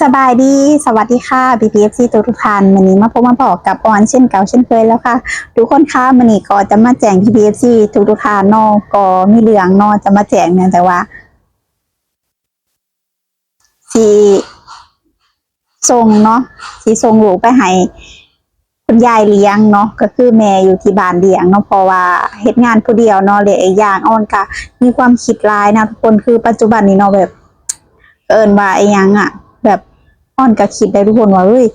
สบายดีสวัสดีค่ะ BPFC ทุกท่านวันนี้มาพบมาบอกกับออนเช่นเก่าเช่นเคยแล้วค่ะทุกคนค่ะวันนี้ก็จะมาแจ้ง BPFC ทุกท่านนอกก็มีเรื่องนอจะมาแจ้งเนี่ยแต่ว่าสีส่งเนาะสีส่งลูกไปให้คุณยายเลี้ยงเนาะก็คือแม่อยู่ที่บ้านเลี้ยงเนาะเพราะว่าเฮ็ดงานผู้เดียวเนาะเลยอีกอย่างออนก็มีความคิดร้ายนะทุกคนคือปัจจุบันนี้เนาะแบบว่าไอ้ยังอ่ะแบบอ่อนก็คิดได้ทุกคนว่าเฮ้ย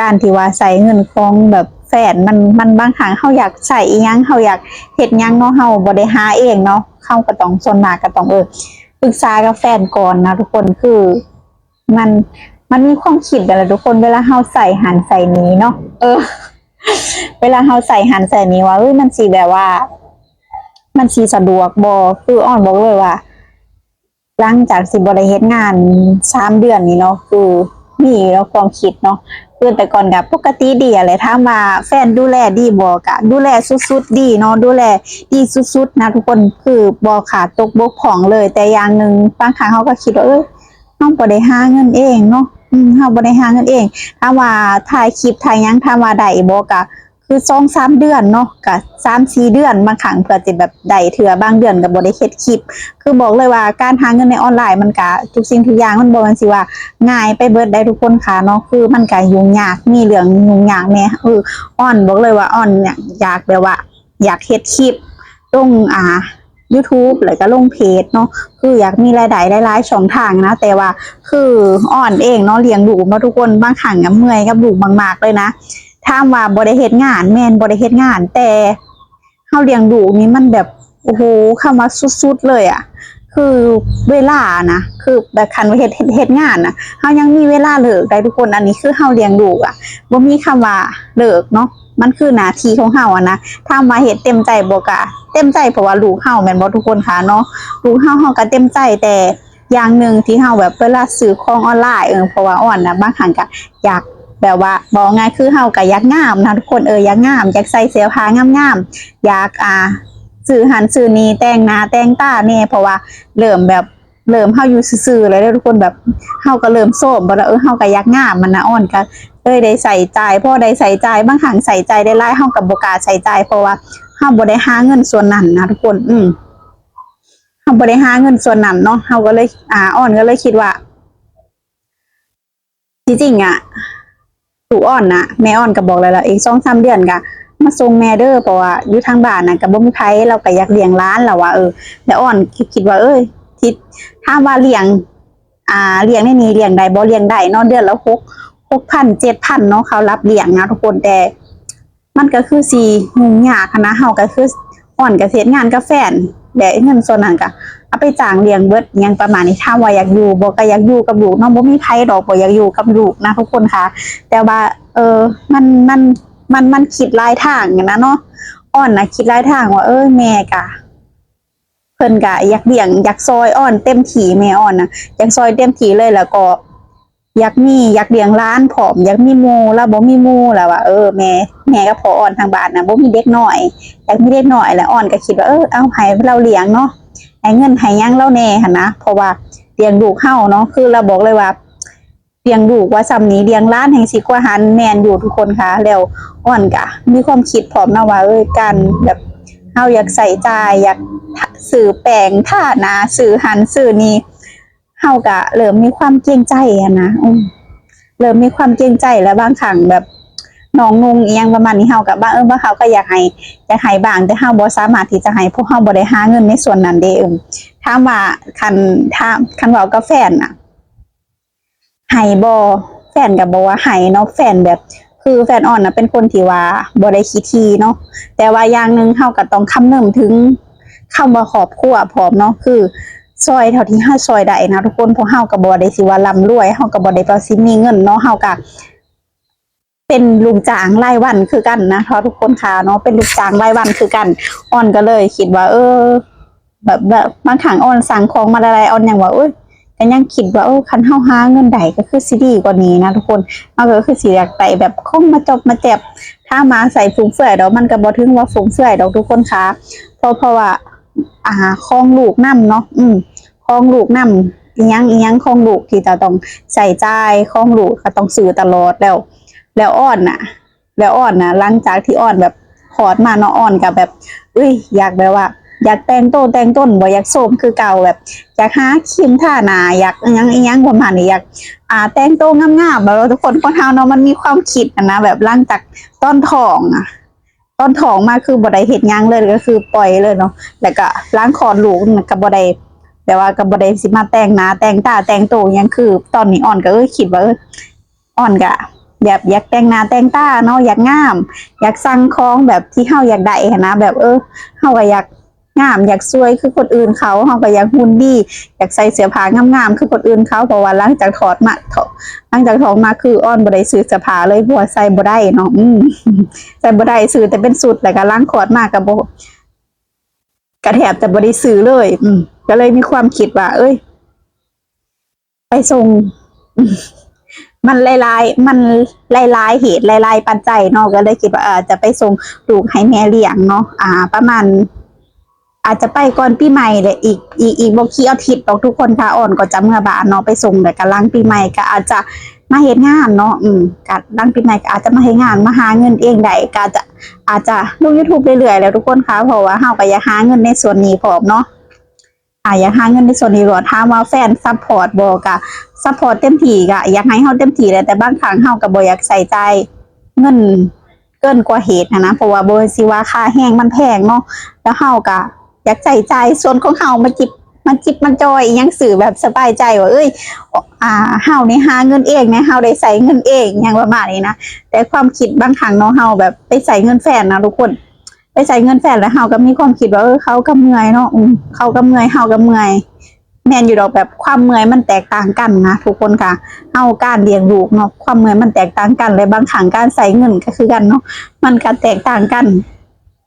การที่ว่าใส่เงินของแบบแฟนมันบางครั้งเฮาอยากใส่อีหยังเฮาอยากเฮ็ดหยังเนาะเฮาบ่ได้หาเองเนาะเฮาก็ต้องส่วนมากก็ต้องปรึกษากับแฟนก่อนนะทุกคนคือมันมันมีความคิดแบบทุกคนเวลาเฮาใส่หันใส่นี้เนาะเวลาเฮาใส่หันใส่นี้ว่าเฮ้ยมันสิแบบว่ามันสิสะดวกบ่คืออ้อนบอกเลยว่า หลังจากสิบ่ได้เฮ็ดงาน3 เดือนนี้เนาะคือมีแล้วความคิดเนาะคือแต่ก่อนก็ปกติดีอะไรถามว่าแฟนดูแลดีบ่ก็ดูแลสุดๆดีเนาะดูแลดีสุดๆนะทุกคนคือบ่ขาดตกบกพร่องเลยแต่อย่างหนึ่งบางครั้งเขาก็คิดว่าเราบ่ได้หาเงินเองเนาะเราบ่ได้หาเงินเองถามว่าถ่ายคลิปถ่ายหยังถามว่าได้บ่ก็คือ2-3 เดือนเนาะก็3-4 เดือนบางครั้งเพื่อสิแบบได้เทื่อบางเดือนก็บ่ได้เฮ็ดคลิป คือบอกเลยว่าการหาเงินในออนไลน์มันก็ทุกสิ่งทุกอย่างมันบ่แม่นสิว่าง่ายไปเบิดได้ทุกคนค่ะเนาะคือมันก็ยุ่งยากมีเรื่องยุ่งยากแหน่อ้อนบอกเลยว่าอ้อนเนี่ยอยากแบบว่าอยากเฮ็ดคลิปลงYouTube แล้วก็ลงเพจเนาะคืออยากมีรายได้หลายๆช่องทางนะแต่ว่าคืออ้อนเองเนาะเลี้ยงลูกเนาะทุกคนบางครั้งก็เมื่อยกับลูกมากๆเลยนะถามว่าบ่ได้เฮ็ดงานแม่นบ่ได้เฮ็ดงานแต่เฮาเลี้ยงลูกนี่มันแบบโอ้โหคำว่าสุดๆเลยอะคือเวลานะคือแบบคันว่าเฮ็ดงานนะเฮายังมีเวลาเลิกได้ทุกคนอันนี้คือเฮาเลี้ยงลูกอะบ่มีคำว่าเลิกเนาะมันคือหน้าที่ของเฮาอะนะถามว่าเฮ็ดเต็มใจบ่ก็เต็มใจเพราะว่าลูกเฮาแม่นบ่ทุกคนค่ะเนาะลูกเฮาก็เต็มใจแต่อย่างหนึ่งที่เฮาแบบเวลาซื้อของออนไลน์เพราะว่าอ่อนนะบางครั้งก็อยากแบบว่าบอกง่ายคือเฮาก็อยากงามนะทุกคนอยากงามอยากใส่เสื้อผ้างามๆอยากซื้อหันซื้อนี้แต่งหน้าแต่งตาแน่เพราะว่าเริ่มแบบเริ่มเฮาอยู่ซื่อๆแล้วทุกคนแบบเฮาก็เริ่มโซมบ่แล้วเฮาก็อยากงามมันนะอ่อนก็ได้ใส่ใจพอได้ใส่ใจบางครั้งใส่ใจได้หลายเฮาก็บ่กล้าใส่ใจเพราะว่าเฮาบ่ได้หาเงินส่วนนั้นนะทุกคนเฮาบ่ได้หาเงินส่วนนั้นเนาะเฮาก็เลยอ่อนก็เลยคิดว่าที่จริงลูกอ่อนนะแม่อ่อนก็บอกแล้วล่ะอีก2-3 เดือนก็มาส่งแม่เด้อเพราะว่าอยู่ทางบ้านน่ะก็บ่มีไผเราก็อยากเลี้ยงหลานแล้วว่าแล้วอ่อนคิดว่าที่ถามว่าเลี้ยงในนี้เลี้ยงได้บ่เลี้ยงได้เนาะเดือนละ6,000 7,000เนาะเขารับเลี้ยงนะทุกคนแต่มันก็คือสิยุ่งยากนะเฮาก็คืออ่อนก็เฮ็ดงานกับแฟนและเงินส่วนนั้นก็เอาไปจ้างเลี้ยงเบิดหยังประมาณนี้ถามว่าอยากอยู่บ่ก็อยากอยู่กับลูกเนาะบ่มีไผดอกบ่อยากอยู่กับลูกนะทุกคนค่ะแต่ว่ามันคิดหลายทางนะเนาะอ้อนนะคิดหลายทางว่าแม่กะเพิ่นกะอยากเลี้ยงอยากซอยอ้อนเต็มที่แม่อ้อนนะอยากซอยเต็มที่เลยแล้วก็อยากเลี้ยงหลานพร้อมอยากมีหมู่แล้วบ่มีหมู่แล้วว่าแม่กับพ่ออ้อนทางบ้านน่ะบ่มีเด็กน้อยอยากมีเด็กน้อยแล้วอ้อนก็คิดว่าเอาให้เราเลี้ยงเนาะให้เงินให้หยังเราแน่หั่นนะเพราะว่าเลี้ยงลูกเฮาเนาะคือเราบอกเลยว่าเลี้ยงลูกว่าส่ำนี้เลี้ยงหลานแห่งสิกว่าหันแม่นอยู่ทุกคนค่ะแล้วอ้อนก็มีความคิดพร้อมนะว่าการแบบเฮาอยากใส่ใจอยากซื้อแป้งทาหน้าซื้อหันซื้อนี่เฮาก็เริ่มมีความเกรงใจนะเริ่มมีความเกรงใจแล้วบางครั้งแบบน้องนุ่งอีหยังประมาณนี้เฮาก็ว่าเขาก็อยากให้บ้างแต่เฮาบ่สามารถที่จะให้เพราะเฮาบ่ได้หาเงินในส่วนนั้นเด้ถามว่าคันเว้ากับแฟนน่ะให้บ่แฟนก็บอกว่าให้เนาะแฟนแบบคือแฟนอ่อนน่ะเป็นคนที่ว่าบ่ได้ขี้ถี่เนาะแต่ว่าอย่างหนึ่งเฮาก็ต้องคำนึงถึงคำว่าครอบครัวพร้อมเนาะคือซอยเท่าที่เฮาซอยได้นะทุกคนเพราะเฮาก็บ่ได้สิว่าร่ำรวยเฮาก็บ่ได้ว่าสิมีเงินเนาะเฮาก็เป็นลูกจ้างรายวันคือกันนะทุกคนค่ะเนาะเป็นลูกจ้างรายวันคือกันอ่อนก็เลยคิดว่าแบบบางครั้งอ่อนสั่งของมาอะไรอ่อนยังว่าก็ยังคิดว่าคันเฮาหาเงินได้ก็คือสิดีกว่านี้นะทุกคนเอาก็คือสิอยากไปแบบคงมาจบมาแจ็บถ้ามาใส่ฟุ่มเฟือยดอกมันก็บ่ถึงว่าฟุ่มเฟือยดอกทุกคนค่ะเพราะว่าคลองลูกนำเนาะคลองลูกน อีหยังของลูกที่จะต้องใส่ใจายของลูกก็ต้องซื้อตลอดแล้วอ้อนน่ะแล้วอ้อนน่ะหลังจากที่อ้อนแบบคลอดมาเนาะอ้อนก็แบบอยากแบบว่าอยากแต่งโตแต่งต้นบ่อยากโสมคือเก่าแบบอยากหาครีมทาหน้าอยากอีหยังประมาณนี้อยากแต่งโตงามๆแบบว่าทุกคนเฮาเนาะมันมีความคิดนะแบบหลังจากตอนท้องตอนท้องมาคือบ่ได้เฮ็ดหยังเลยก็คือปล่อยเลยเนาะแล้วก็หลังคลอดลูกก็บ่ได้แต่ว่าก็บ่ได้สิมาแต่งหน้าแต่งตาแต่งโตหยังคือตอนนี้อ่อนก็คิดว่าอ่อนก็แบบอยากแต่งหน้าแต่งตาเนาะอยากงามอยากสั่งของแบบที่เฮาอยากได้นะแบบเฮาก็อยากงามอยากสวยคือคนอื่นเขาเฮาก็อยากหุ่นดีอยากใส่เสื้อผ้างามๆคือคนอื่นเขาเพราะว่าหลังจากถอดมาหลังจากท้องมาคืออ้อนบ่ได้ซื้อเสื้อผ้าเลยเพราะว่าใส่บ่ได้เนาะใส่บ่ได้ซื้อแต่เป็นสุดแล้วก็หลังคลอดมาก็บ่กระแทบจะบ่ได้ซื้อเลยก็เลยมีความคิดว่าไปส่ง มันหลายเหตุหลายปัจจัยเนาะก็เลยคิดว่าจะไปส่งลูกให้แม่เลี้ยงเนาะประมาณอาจจะไปก่อนปีใหม่เลยอีกบ่กี่อาทิตย์ดอกทุกคนค่ะอ่อนก็จะเมื่อบ้านเนาะไปส่งแต่กำลังปีใหม่ก็อาจจะมาเฮ็ดงานเนาะกหลังปีใหม่ก็อาจจะมาเฮ็ดงานมาหาเงินเองได้ก็อาจจะลง YouTube เรื่อยๆแล้วทุกคนค่ะเพราะว่าเฮาก็อยากหาเงินในส่วนนี้พร้อมเนาะอยากหาเงินในส่วนนี้รอถามว่าแฟนซัพพอร์ตบ่ก็ซัพพอร์ตเต็มที่ก็อยากให้เฮาเต็มที่แต่บางครั้งเฮาก็บ่อยากใส่ใจเงินเกินกว่าเหตุนะเพราะว่าบ่สิว่าค่าแรงมันแพงเนาะแล้วเฮาก็อยากใส่ใจส่วนของเฮามาจิบมันจอยยังสื่อแบบสบายใจว่าเฮานี่หาเงินเองนะเฮาได้ใส่เงินเองอย่างประมาณนี้นะแต่ความคิดบางครั้งเนาะเฮาแบบไปใส่เงินแฟนนะทุกคนไปใส่เงินแฟนแล้วเฮาก็มีความคิดว่าเขาก็เมื่อยเนาะเขาก็เมื่อยเฮาก็เมื่อยแม่นอยู่ดอกแบบความเมื่อยมันแตกต่างกันนะทุกคนค่ะเฮาการเลี้ยงลูกเนาะความเมื่อยมันแตกต่างกันและบางครั้งการใส่เงินก็คือกันเนาะมันก็แตกต่างกัน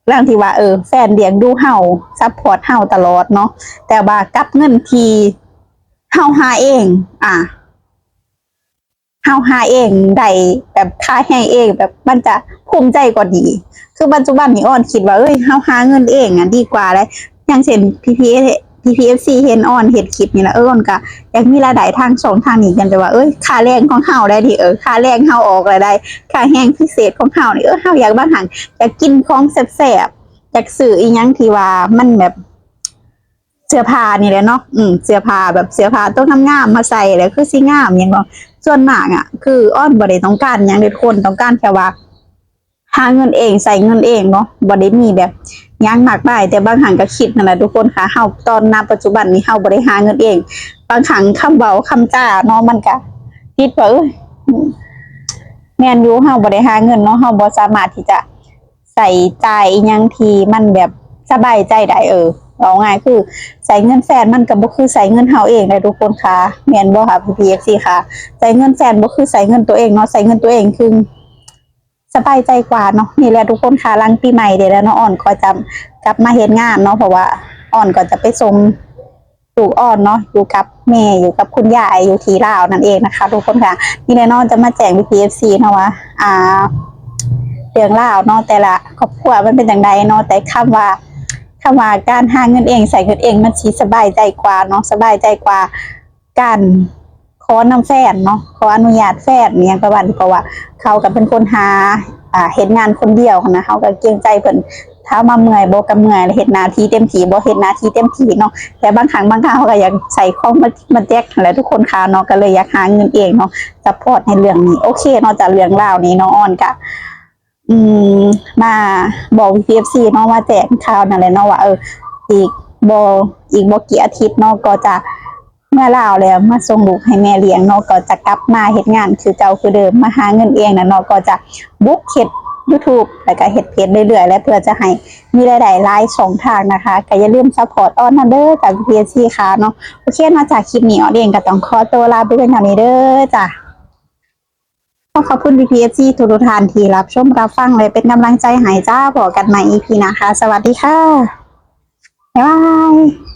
เรื่องที่ว่าแฟนเลี้ยงดูเฮาซัพพอร์ตเฮาตลอดเนาะแต่ว่ากับเงินที่เฮาหาเองเฮาหาเองได้แบบค่าแรงเองแบบมันจะภูมิใจกว่าดีคือปัจจุบันนี้อ้อนคิดว่าเฮาหาเงินเองดีกว่าเลยอย่างเช่นPPFC เห็นอ้อนเฮ็ดคลิปนี่แหละอ้อนก็อยากมีรายได้ทางสองทางนี้กันแต่ว่าค่าแรงของเฮาได้ดิค่าแรงเฮาออกรายได้ค่าแรงพิเศษของเฮานี่เฮาอยากบางครั้งอยากกินของแซ่บๆอยากซื้ออีหยังที่ว่ามันแบบเสื้อผ้านี่แหละเนาะเสื้อผ้าแบบเสื้อผ้าต้องงามๆมาใส่แล้วคือสิงามหยังเนาะส่วนมากคืออ้อนบ่ได้ต้องการหยังเด็ดคนต้องการแค่ว่าหาเงินเองใส่เงินเองเนาะบ่ได้มีแบบหยังมากมายแต่บางครั้งก็คิดนั่นแหละทุกคนค่ะเฮาตอนณปัจจุบันนี้เฮาบ่ได้หาเงินเองบางครั้งคำเว้าคำจ้าเนาะมันก็คิดว่าแม่นอยู่เฮาบ่ได้หาเงินเนาะเฮาบ่สามารถที่จะใส่ใจอีหยังที่มันแบบสบายใจได้เอาง่ายคือใส่เงินแฟนมันก็บ่คือใส่เงินเฮาเองเลยทุกคนค่ะแม่นบ่ค่ะPPFCค่ะใส่เงินแฟนบ่คือใส่เงินตัวเองเนาะใส่เงินตัวเองคือสบายใจกว่าเนาะนี่แหละทุกคนค่ะหลังปีใหม่เด้แล้วเนาะอ่อนก็จะกลับมาเฮ็ดงานเนาะเพราะว่าอ่อนก็จะไปส่งลูกอ่อนเนาะอยู่กับแม่อยู่กับคุณยายอยู่ที่ลาวนั่นเองนะคะทุกคนค่ะนี่แหละเนาะจะมาแจ้ง PPFC เนาะว่าเรื่องราวเนาะแต่ละครอบครัวมันเป็นจังไดเนาะแต่คำว่าการหาเงินเองใส่เงินเองมันสิสบายใจกว่าเนาะสบายใจกว่าการขอนำแฟนเนาะขออนุญาตแฟนเนี่ยประมาณนี้เพราะว่าเขาก็เป็นคนหาเฮ็ดงานคนเดียวนะเขาก็เกรงใจเพิ่นถ้ามาเมื่อยบ่ก็เมื่อยเฮ็ดหน้าที่เต็มที่บ่เฮ็ดหน้าที่เต็มที่เนาะแต่บางครั้งเขาก็อยากใส่ของมาแจกแหละทุกคนค่ะเนาะก็เลยอยากหาเงินเองเนาะซัพพอร์ตในเรื่องนี้โอเคเนาะจากเรื่องราวนี้เนาะออนก็มาบอก PFC เนาะมาแจ้งข่าวนั่นแหละเนาะว่าอีกบ่กี่อาทิตย์เนาะก็จะเมื่อลาวแล้วมาส่งลูกให้แม่เลี้ยงเนาะก็จะกลับมาเฮ็ดงานคือเก่าคือเดิมมาหาเงินเองนะเนาะก็จะบุ๊กเฮ็ด YouTube แล้วก็เฮ็ดเพจเรื่อยๆและเพื่อจะให้มีรายได้หลายช่องทางนะคะก็อย่าลืมซัพพอร์ตออนเด้อจาก PFC ค่ะเนาะโอเคมาจากคลิปนี้ออนเองก็ต้องขอตัวลาไปเป็นเท่านี้เด้อจ้ะขอบคุณ PPFC ทุกท่านที่รับชมรับฟังเลยเป็นกำลังใจให้จ้าพบกันใหม่ EP นะคะสวัสดีค่ะบ๊ายบาย